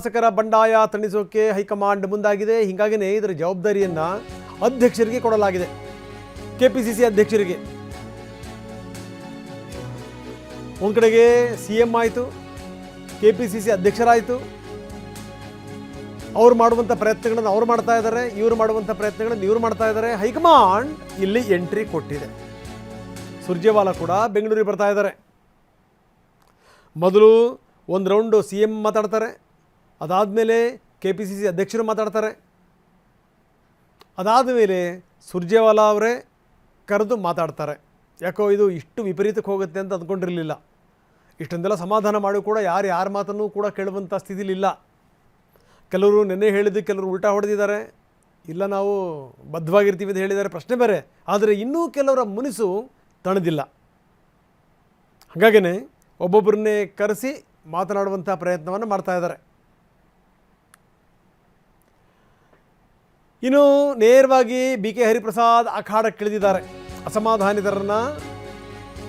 ಶಾಸಕರ ಬಂಡಾಯ ತಣಿಸೋಕೆ ಹೈಕಮಾಂಡ್ ಮುಂದಾಗಿದೆ. ಹೀಗಾಗಿನೇ ಇದರ ಜವಾಬ್ದಾರಿಯನ್ನು ಅಧ್ಯಕ್ಷರಿಗೆ ಕೊಡಲಾಗಿದೆ. ಕೆಪಿಸಿಸಿ ಅಧ್ಯಕ್ಷರಿಗೆ ಒಂದು ಕಡೆಗೆ ಸಿಎಂ ಆಯಿತು, ಕೆಪಿಸಿಸಿ ಅಧ್ಯಕ್ಷರಾಯಿತು. ಅವ್ರು ಮಾಡುವಂಥ ಪ್ರಯತ್ನಗಳನ್ನು ಅವ್ರು ಮಾಡ್ತಾ ಇದ್ದಾರೆ, ಇವರು ಮಾಡುವಂಥ ಪ್ರಯತ್ನಗಳನ್ನು ಇವರು ಮಾಡ್ತಾ ಇದ್ದಾರೆ. ಹೈಕಮಾಂಡ್ ಇಲ್ಲಿ ಎಂಟ್ರಿ ಕೊಟ್ಟಿದೆ. ಸುರ್ಜೇವಾಲಾ ಕೂಡ ಬೆಂಗಳೂರಿಗೆ ಬರ್ತಾ ಇದ್ದಾರೆ. ಮೊದಲು ಒಂದು ರೌಂಡು ಸಿಎಂ ಮಾತಾಡ್ತಾರೆ, ಅದಾದಮೇಲೆ ಕೆಪಿಸಿಸಿ ಅಧ್ಯಕ್ಷರು ಮಾತಾಡ್ತಾರೆ, ಅದಾದ ಮೇಲೆ ಸುರ್ಜೇವಾಲಾ ಅವರೇ ಕರೆದು ಮಾತಾಡ್ತಾರೆ. ಯಾಕೋ ಇದು ಇಷ್ಟು ವಿಪರೀತಕ್ಕೆ ಹೋಗುತ್ತೆ ಅಂತ ಅಂದ್ಕೊಂಡಿರಲಿಲ್ಲ. ಇಷ್ಟೊಂದೆಲ್ಲ ಸಮಾಧಾನ ಮಾಡಿ ಕೂಡ ಯಾರ ಮಾತನ್ನು ಕೂಡ ಕೇಳುವಂಥ ಸ್ಥಿತಿಲಿಲ್ಲ. ಕೆಲವರು ನೆನ್ನೆ ಹೇಳಿದ್ದು ಕೆಲವರು ಉಲ್ಟಾ ಹೊಡೆದಿದ್ದಾರೆ, ಇಲ್ಲ ನಾವು ಬದ್ಧವಾಗಿರ್ತೀವಿ ಅಂತ ಹೇಳಿದ್ದಾರೆ, ಪ್ರಶ್ನೆ ಬೇರೆ. ಆದರೆ ಇನ್ನೂ ಕೆಲವರ ಮುನಿಸು ತಣದಿಲ್ಲ. ಹಾಗಾಗಿನೇ ಒಬ್ಬೊಬ್ಬರನ್ನೇ ಕರೆಸಿ ಮಾತನಾಡುವಂಥ ಪ್ರಯತ್ನವನ್ನು ಮಾಡ್ತಾ ಇದ್ದಾರೆ. ಇನ್ನು ನೇರವಾಗಿ ಬಿ ಕೆ ಹರಿಪ್ರಸಾದ್ ಅಖಾಡಕ್ಕೆ ಇಳಿದಿದ್ದಾರೆ. ಅಸಮಾಧಾನಿತರನ್ನು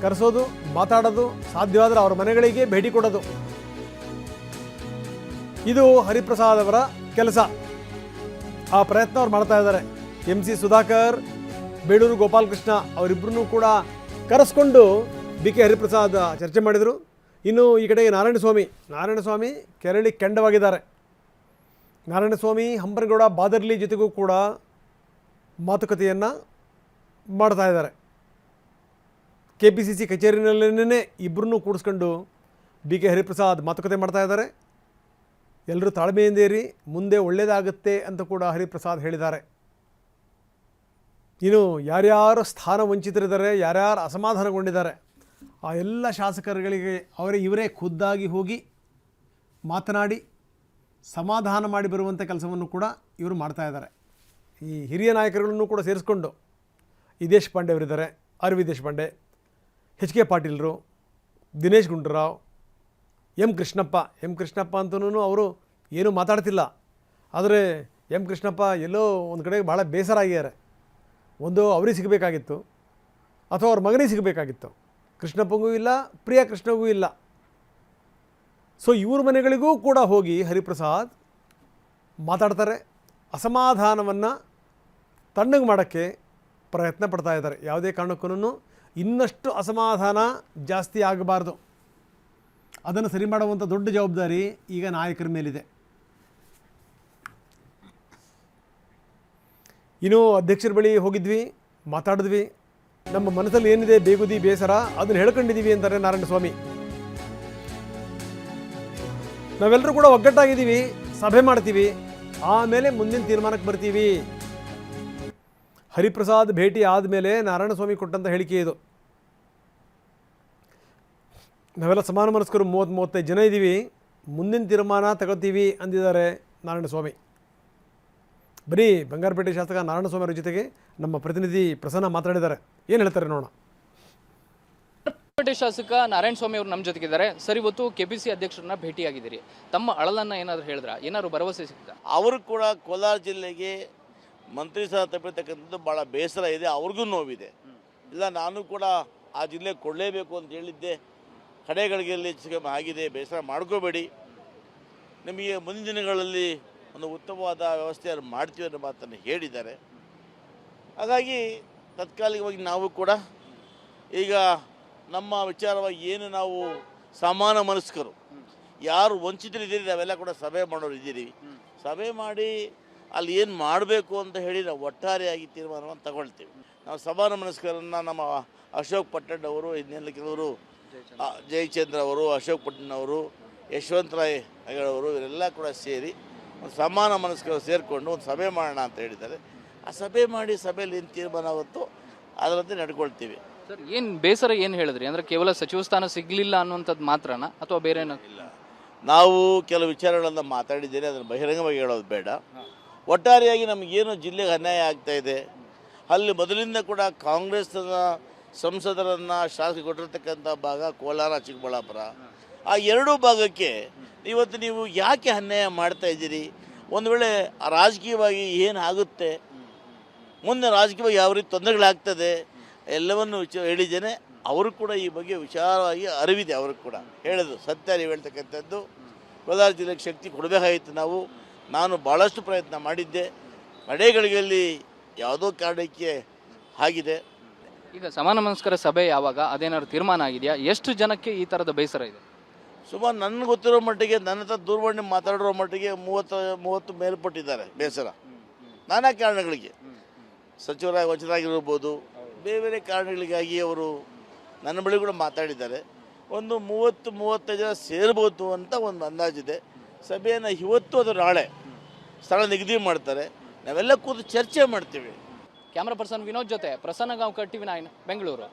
ಕರೆಸೋದು, ಮಾತಾಡೋದು, ಸಾಧ್ಯವಾದರೆ ಅವರ ಮನೆಗಳಿಗೆ ಭೇಟಿ ಕೊಡೋದು, ಇದು ಹರಿಪ್ರಸಾದ್ ಅವರ ಕೆಲಸ. ಆ ಪ್ರಯತ್ನ ಅವ್ರು ಮಾಡ್ತಾ ಇದ್ದಾರೆ. ಎಂ ಸಿ ಸುಧಾಕರ್, ಬೇಳೂರು ಗೋಪಾಲಕೃಷ್ಣ ಅವರಿಬ್ಬರನ್ನೂ ಕೂಡ ಕರೆಸ್ಕೊಂಡು ಬಿ ಕೆ ಹರಿಪ್ರಸಾದ್ ಚರ್ಚೆ ಮಾಡಿದರು. ಇನ್ನು ಈ ಕಡೆಗೆ ನಾರಾಯಣಸ್ವಾಮಿ ಕೆರಳಿ ಕೆಂಡವಾಗಿದ್ದಾರೆ. ನಾರಾಯಣಸ್ವಾಮಿ ಹಂಪನಗೌಡ ಬಾದರ್ಲಿ ಜೊತೆಗೂ ಕೂಡ ಮಾತುಕತೆಯನ್ನು ಮಾಡ್ತಾ ಇದ್ದಾರೆ. ಕೆ ಪಿ ಸಿ ಸಿ ಕಚೇರಿನಲ್ಲೇ ಇಬ್ಬರನ್ನೂ ಕೂಡಿಸ್ಕೊಂಡು ಬಿ ಕೆ ಹರಿಪ್ರಸಾದ್ ಮಾತುಕತೆ ಮಾಡ್ತಾ ಇದ್ದಾರೆ. ಎಲ್ಲರೂ ತಾಳ್ಮೆಯಿಂದೇರಿ, ಮುಂದೆ ಒಳ್ಳೆಯದಾಗುತ್ತೆ ಅಂತ ಕೂಡ ಹರಿಪ್ರಸಾದ್ ಹೇಳಿದ್ದಾರೆ. ಇನ್ನು ಯಾರ್ಯಾರು ಸ್ಥಾನ ವಂಚಿತರಿದ್ದಾರೆ, ಯಾರ್ಯಾರು ಅಸಮಾಧಾನಗೊಂಡಿದ್ದಾರೆ, ಆ ಎಲ್ಲ ಶಾಸಕರುಗಳಿಗೆ ಇವರೇ ಖುದ್ದಾಗಿ ಹೋಗಿ ಮಾತನಾಡಿ ಸಮಾಧಾನ ಮಾಡಿ ಬರುವಂಥ ಕೆಲಸವನ್ನು ಕೂಡ ಇವರು ಮಾಡ್ತಾ ಇದ್ದಾರೆ. ಈ ಹಿರಿಯ ನಾಯಕರುಗಳನ್ನು ಕೂಡ ಸೇರಿಸ್ಕೊಂಡು ಈ ದೇಶಪಾಂಡೆ ಅವರಿದ್ದಾರೆ, R V Deshpande, H K ಪಾಟೀಲರು, ದಿನೇಶ್ ಗುಂಡೂರಾವ್, ಎಂ ಕೃಷ್ಣಪ್ಪ ಅಂತನೂ ಅವರು ಏನೂ ಮಾತಾಡ್ತಿಲ್ಲ. ಆದರೆ ಎಂ ಕೃಷ್ಣಪ್ಪ ಎಲ್ಲೋ ಒಂದು ಕಡೆ ಭಾಳ ಬೇಸರ ಆಗಿದ್ದಾರೆ. ಒಂದು ಅವರಿಗೆ ಸಿಗಬೇಕಾಗಿತ್ತು ಅಥವಾ ಅವ್ರ ಮಗನಿಗೆ ಸಿಗಬೇಕಾಗಿತ್ತು. ಕೃಷ್ಣಪ್ಪಂಗೂ ಇಲ್ಲ, ಪ್ರಿಯಾ ಕೃಷ್ಣಗೂ ಇಲ್ಲ. ಸೊ ಇವ್ರ ಮನೆಗಳಿಗೂ ಕೂಡ ಹೋಗಿ ಹರಿಪ್ರಸಾದ್ ಮಾತಾಡ್ತಾರೆ. ಅಸಮಾಧಾನವನ್ನು ತಣ್ಣಗೆ ಮಾಡೋಕ್ಕೆ ಪ್ರಯತ್ನ ಪಡ್ತಾ ಇದ್ದಾರೆ. ಯಾವುದೇ ಕಾರಣಕ್ಕೂ ಇನ್ನಷ್ಟು ಅಸಮಾಧಾನ ಜಾಸ್ತಿ ಆಗಬಾರ್ದು. ಅದನ್ನು ಸರಿ ಮಾಡುವಂಥ ದೊಡ್ಡ ಜವಾಬ್ದಾರಿ ಈಗ ನಾಯಕರ ಮೇಲಿದೆ. ಇನ್ನೂ ಅಧ್ಯಕ್ಷರ ಬಳಿ ಹೋಗಿದ್ವಿ, ಮಾತಾಡಿದ್ವಿ, ನಮ್ಮ ಮನಸ್ಸಲ್ಲಿ ಏನಿದೆ ಬೇಗುದಿ ಬೇಸರ ಅದನ್ನು ಹೇಳ್ಕೊಂಡಿದ್ದೀವಿ ಅಂತಾರೆ ನಾರಾಯಣಸ್ವಾಮಿ. ನಾವೆಲ್ಲರೂ ಕೂಡ ಒಗ್ಗಟ್ಟಾಗಿದ್ದೀವಿ, ಸಭೆ ಮಾಡ್ತೀವಿ, ಆಮೇಲೆ ಮುಂದಿನ ತೀರ್ಮಾನಕ್ಕೆ ಬರ್ತೀವಿ. ಹರಿಪ್ರಸಾದ್ ಭೇಟಿ ಆದಮೇಲೆ ನಾರಾಯಣಸ್ವಾಮಿ ಕೊಟ್ಟಂಥ ಹೇಳಿಕೆ ಇದು. ನಾವೆಲ್ಲ ಸಮಾನ ಮನಸ್ಕರು 30-35 ಜನ ಇದ್ದೀವಿ, ಮುಂದಿನ ತೀರ್ಮಾನ ತಗೋತೀವಿ ಅಂದಿದ್ದಾರೆ ನಾರಾಯಣಸ್ವಾಮಿ. ಬರೀ ಬಂಗಾರಪೇಟೆ ಶಾಸಕ ನಾರಾಯಣಸ್ವಾಮಿ ಅವರ ಜೊತೆಗೆ ನಮ್ಮ ಪ್ರತಿನಿಧಿ ಪ್ರಸನ್ನ ಮಾತಾಡಿದ್ದಾರೆ. ಏನು ಹೇಳ್ತಾರೆ ನೋಡೋಣ. ಬಂಗಾರಪೇಟೆ ಶಾಸಕ ನಾರಾಯಣಸ್ವಾಮಿ ಅವರು ನಮ್ಮ ಜೊತೆಗಿದ್ದಾರೆ. ಸರ್, ಇವತ್ತು ಕೆಪಿಸಿ ಅಧ್ಯಕ್ಷರನ್ನ ಭೇಟಿಯಾಗಿದ್ದೀರಿ. ತಮ್ಮ ಅಳಲನ್ನು ಏನಾದರೂ ಹೇಳಿದ್ರ, ಏನಾದ್ರು ಭರವಸೆ ಸಿಗ್ತಾ? ಅವರು ಕೂಡ ಕೋಲಾರ ಜಿಲ್ಲೆಗೆ ಮಂತ್ರಿ ಸಹ ತಪ್ಪಿರ್ತಕ್ಕಂಥದ್ದು ಭಾಳ ಬೇಸರ ಇದೆ, ಅವ್ರಿಗೂ ನೋವಿದೆ. ಇಲ್ಲ, ನಾನು ಕೂಡ ಆ ಜಿಲ್ಲೆಗೆ ಕೊಡಲೇಬೇಕು ಅಂತ ಹೇಳಿದ್ದೆ, ಕಡೆಗಳಿಗೆಲ್ಲಿ ಆಗಿದೆ, ಬೇಸರ ಮಾಡ್ಕೋಬೇಡಿ, ನಿಮಗೆ ಮುಂದಿನ ದಿನಗಳಲ್ಲಿ ಒಂದು ಉತ್ತಮವಾದ ವ್ಯವಸ್ಥೆಯನ್ನು ಮಾಡ್ತೀವಿ ಅನ್ನೋ ಮಾತನ್ನು ಹೇಳಿದ್ದಾರೆ. ಹಾಗಾಗಿ ತಾತ್ಕಾಲಿಕವಾಗಿ ನಾವು ಕೂಡ ಈಗ ನಮ್ಮ ವಿಚಾರವಾಗಿ ಏನು ನಾವು ಸಮಾನ ಮನಸ್ಕರು ಯಾರು ವಂಚಿತರಿದ್ದೀರಿ ನಾವೆಲ್ಲ ಕೂಡ ಸಭೆ ಮಾಡೋರು ಇದ್ದೀರಿ. ಸಭೆ ಮಾಡಿ ಅಲ್ಲಿ ಏನು ಮಾಡಬೇಕು ಅಂತ ಹೇಳಿ ನಾವು ಒಟ್ಟಾರೆಯಾಗಿ ತೀರ್ಮಾನವನ್ನು ತಗೊಳ್ತೀವಿ. ನಾವು ಸಮಾನ ಮನಸ್ಕರನ್ನು ನಮ್ಮ ಅಶೋಕ್ ಪಟ್ಟಣ್ ಅವರು, ಇನ್ನೆಲ್ಲ ಕೆಲವರು, ಜಯಚಂದ್ರ ಅವರು, ಅಶೋಕ್ ಪಟ್ಟಣ್ ಅವರು, ಯಶವಂತರಾಯ್ ಅವರು, ಇವರೆಲ್ಲ ಕೂಡ ಸೇರಿ ಒಂದು ಸಮಾನ ಮನಸ್ಕರು ಸೇರಿಕೊಂಡು ಒಂದು ಸಭೆ ಮಾಡೋಣ ಅಂತ ಹೇಳಿದ್ದಾರೆ. ಆ ಸಭೆ ಮಾಡಿ ಸಭೆಯಲ್ಲಿ ಏನು ತೀರ್ಮಾನ ಆಗುತ್ತೋ ಅದರಂತೆ ನಡ್ಕೊಳ್ತೀವಿ. ಸರ್, ಏನು ಬೇಸರ ಏನು ಹೇಳಿದ್ರಿ? ಅಂದರೆ ಕೇವಲ ಸಚಿವ ಸ್ಥಾನ ಸಿಗಲಿಲ್ಲ ಅನ್ನುವಂಥದ್ದು ಮಾತ್ರನಾ ಅಥವಾ ಬೇರೆ ಇಲ್ಲ? ನಾವು ಕೆಲವು ವಿಚಾರಗಳನ್ನು ಮಾತಾಡಿದ್ದೇನೆ, ಅದನ್ನು ಬಹಿರಂಗವಾಗಿ ಹೇಳೋದು ಬೇಡ. ಒಟ್ಟಾರೆಯಾಗಿ ನಮಗೇನು ಜಿಲ್ಲೆಗೆ ಅನ್ಯಾಯ ಆಗ್ತಾಯಿದೆ, ಅಲ್ಲಿ ಮೊದಲಿಂದ ಕೂಡ ಕಾಂಗ್ರೆಸ್ನ ಸಂಸದರನ್ನು ಶಾಸಕ ಕೊಟ್ಟಿರ್ತಕ್ಕಂಥ ಭಾಗ ಕೋಲಾರ, ಚಿಕ್ಕಬಳ್ಳಾಪುರ, ಆ ಎರಡೂ ಭಾಗಕ್ಕೆ ಇವತ್ತು ನೀವು ಯಾಕೆ ಅನ್ಯಾಯ ಮಾಡ್ತಾ ಇದ್ದೀರಿ? ಒಂದು ವೇಳೆ ರಾಜಕೀಯವಾಗಿ ಏನು ಆಗುತ್ತೆ, ಮುಂದೆ ರಾಜಕೀಯವಾಗಿ ಯಾವ ರೀತಿ ತೊಂದರೆಗಳಾಗ್ತದೆ ಎಲ್ಲವನ್ನು ಹೇಳಿದ್ದೇನೆ. ಅವರು ಕೂಡ ಈ ಬಗ್ಗೆ ವಿಚಾರವಾಗಿ ಅರಿವಿದೆ, ಅವರು ಕೂಡ ಹೇಳಿದ್ರು. ಸತ್ಯ ನೀವು ಹೇಳ್ತಕ್ಕಂಥದ್ದು ಕೋಲಾರ ಜಿಲ್ಲೆಗೆ ಶಕ್ತಿ ಕೊಡಬೇಕಾಗಿತ್ತು. ನಾನು ಭಾಳಷ್ಟು ಪ್ರಯತ್ನ ಮಾಡಿದ್ದೆ. ಕಡೆಗಳಿಗೆಯಲ್ಲಿ ಯಾವುದೋ ಕಾರಣಕ್ಕೆ ಆಗಿದೆ. ಈಗ ಸಮಾನ ಮನಸ್ಕರ ಸಭೆ ಯಾವಾಗ ಅದೇನಾದ್ರು ತೀರ್ಮಾನ ಆಗಿದೆಯಾ? ಎಷ್ಟು ಜನಕ್ಕೆ ಈ ಥರದ ಬೇಸರ ಇದೆ? ಸುಮಾರು ನನಗೆ ಗೊತ್ತಿರೋ ಮಟ್ಟಿಗೆ, ನನ್ನ ಹತ್ರ ದೂರವಾಣಿ ಮಾತಾಡಿರೋ ಮಟ್ಟಿಗೆ 30 ಮೇಲ್ಪಟ್ಟಿದ್ದಾರೆ ಬೇಸರ. ನಾನಾ ಕಾರಣಗಳಿಗೆ, ಸಚಿವರಾಗಿ ವಚರಾಗಿರ್ಬೋದು, ಬೇರೆ ಬೇರೆ ಕಾರಣಗಳಿಗಾಗಿ ಅವರು ನನ್ನ ಬಳಿ ಕೂಡ ಮಾತಾಡಿದ್ದಾರೆ. ಒಂದು 30-35 ಜನ ಸೇರ್ಬೋದು ಅಂತ ಒಂದು ಅಂದಾಜಿದೆ. ಸಭೆಯನ್ನು ಇವತ್ತು ಅದು ನಾಳೆ ಸ್ಥಳ ನಿಗದಿ ಮಾಡ್ತಾರೆ. ನಾವೆಲ್ಲ ಕೂತು ಚರ್ಚೆ ಮಾಡ್ತೀವಿ. ಕ್ಯಾಮ್ರಾ ಪರ್ಸನ್ ವಿನೋದ್ ಜೊತೆ ಪ್ರಸನ್ನ ಗಾಂವ್ಕರ್, TV9 ಬೆಂಗಳೂರು.